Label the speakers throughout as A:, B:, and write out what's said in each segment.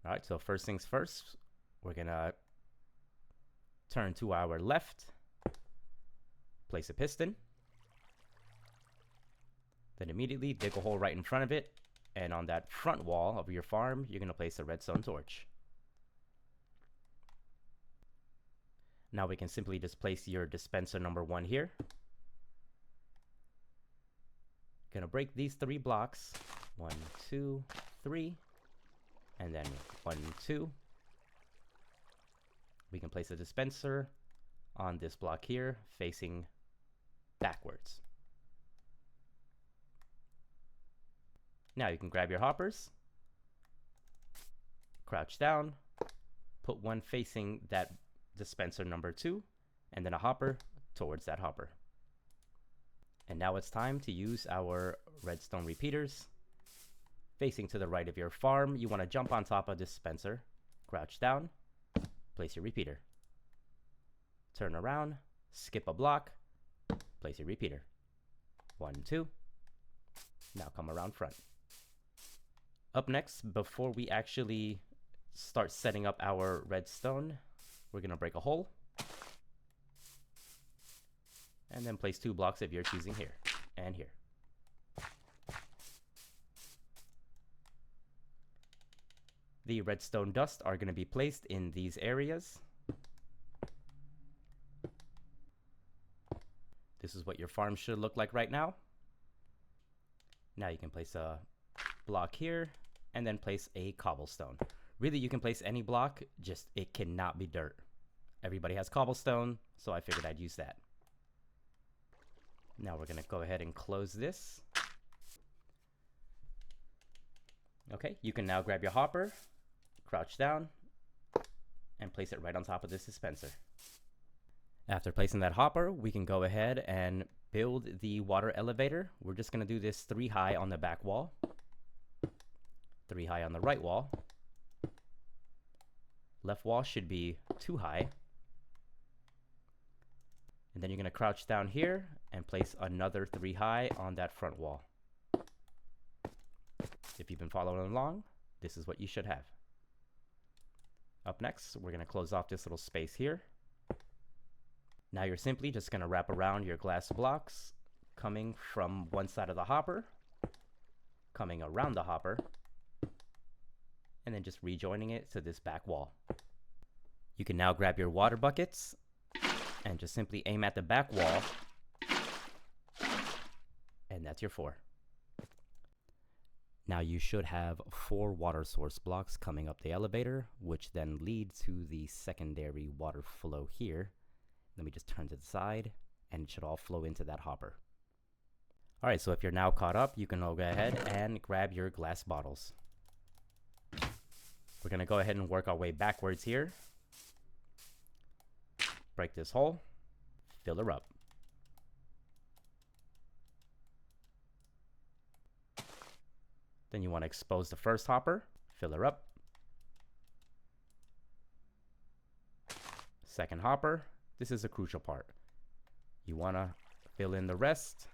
A: All right, so first things first, we're gonna turn to our left, place a piston, then immediately dig a hole right in front of it, and on that front wall of your farm, you're gonna place a redstone torch. Now we can simply just place your dispenser number 1 here. Gonna break these 3 blocks, 1, 2, 3, and then 1, 2. We can place a dispenser on this block here, facing backwards. Now you can grab your hoppers, crouch down, put one facing that dispenser number 2, and then a hopper towards that hopper. And now it's time to use our redstone repeaters. Facing to the right of your farm, you want to jump on top of the dispenser, crouch down, place your repeater. Turn around, skip a block, place your repeater. 1, 2. Now come around front. Up next, before we actually start setting up our redstone, we're going to break a hole and then place 2 blocks of your choosing here and here. The redstone dust are going to be placed in these areas. This is what your farm should look like right now. Now you can place a block here and then place a cobblestone. Really, you can place any block, just it cannot be dirt. Everybody has cobblestone, so I figured I'd use that. Now we're going to go ahead and close this. Okay, you can now grab your hopper, crouch down, and place it right on top of this dispenser. After placing that hopper, we can go ahead and build the water elevator. We're just going to do this 3 high on the back wall, 3 high on the right wall. Left wall should be 2 high. And then you're going to crouch down here and place another 3 high on that front wall. If you've been following along, this is what you should have. Up next, we're going to close off this little space here. Now you're simply just going to wrap around your glass blocks, coming from one side of the hopper, coming around the hopper, and then just rejoining it to this back wall. You can now grab your water buckets and just simply aim at the back wall, and that's your 4. Now you should have 4 water source blocks coming up the elevator, which then lead to the secondary water flow here. Let me just turn to the side, and it should all flow into that hopper. All right, so if you're now caught up, you can go ahead and grab your glass bottles. We're going to go ahead and work our way backwards here. Break this hole, fill her up. Then you want to expose the first hopper, fill her up. Second hopper, this is a crucial part. You want to fill in the rest.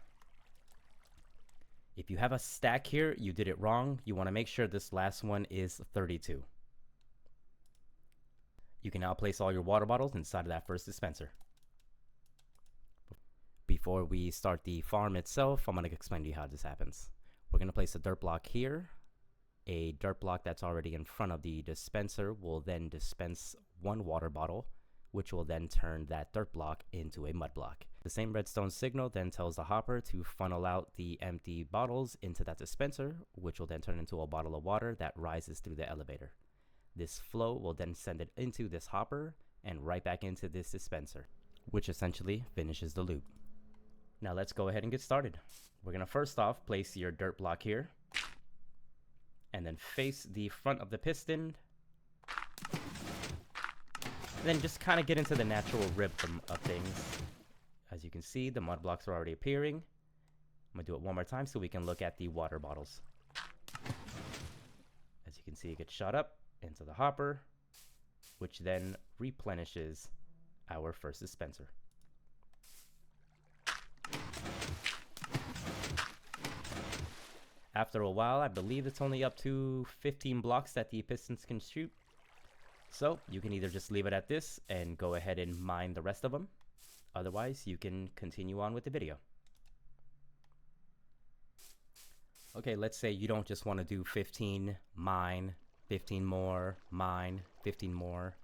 A: If you have a stack here, you did it wrong. You want to make sure this last one is 32. You can now place all your water bottles inside of that first dispenser. Before we start the farm itself, I'm going to explain to you how this happens. We're going to place a dirt block here. A dirt block that's already in front of the dispenser will then dispense 1 water bottle, which will then turn that dirt block into a mud block. The same redstone signal then tells the hopper to funnel out the empty bottles into that dispenser, which will then turn into a bottle of water that rises through the elevator. This flow will then send it into this hopper and right back into this dispenser, which essentially finishes the loop. Now let's go ahead and get started. We're going to first off place your dirt block here, and then face the front of the piston, and then just kind of get into the natural rhythm of things. As you can see, the mud blocks are already appearing. I'm going to do it one more time so we can look at the water bottles. As you can see, it gets shot up into the hopper, which then replenishes our first dispenser. After a while, I believe it's only up to 15 blocks that the pistons can shoot. So you can either just leave it at this and go ahead and mine the rest of them. Otherwise, you can continue on with the video. Okay, let's say you don't just want to do 15, mine, 15 more, mine, 15 more.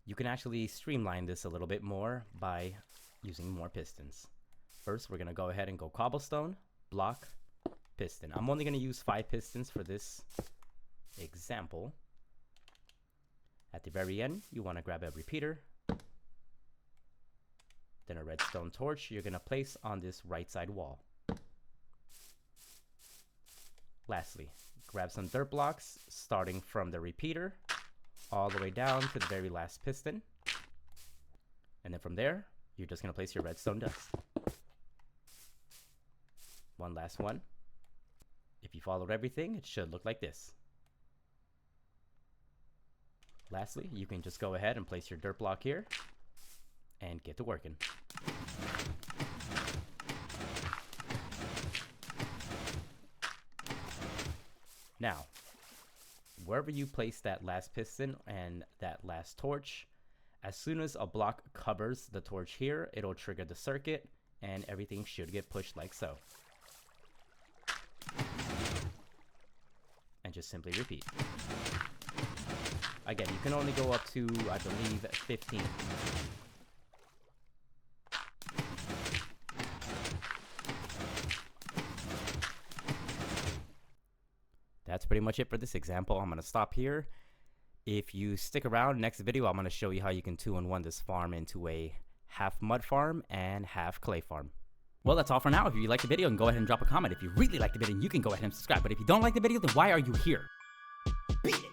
A: You can actually streamline this a little bit more by using more pistons. First, we're going to go ahead and go cobblestone, block, piston. I'm only going to use 5 pistons for this example. At the very end, you want to grab a repeater, then a redstone torch you're going to place on this right side wall. Lastly, grab some dirt blocks starting from the repeater all the way down to the very last piston. And then from there, you're just going to place your redstone dust. One last one. If you followed everything, it should look like this. Lastly, you can just go ahead and place your dirt block here and get to working. Now, wherever you place that last piston and that last torch, as soon as a block covers the torch here, it'll trigger the circuit and everything should get pushed like so. And just simply repeat. Again, you can only go up to, I believe, 15. That's pretty much it for this example. I'm going to stop here. If you stick around, next video, I'm going to show you how you can 2-in-1 this farm into a half mud farm and half clay farm. Well, that's all for now. If you liked the video, then go ahead and drop a comment. If you really liked the video, you can go ahead and subscribe. But if you don't like the video, then why are you here? Beat it!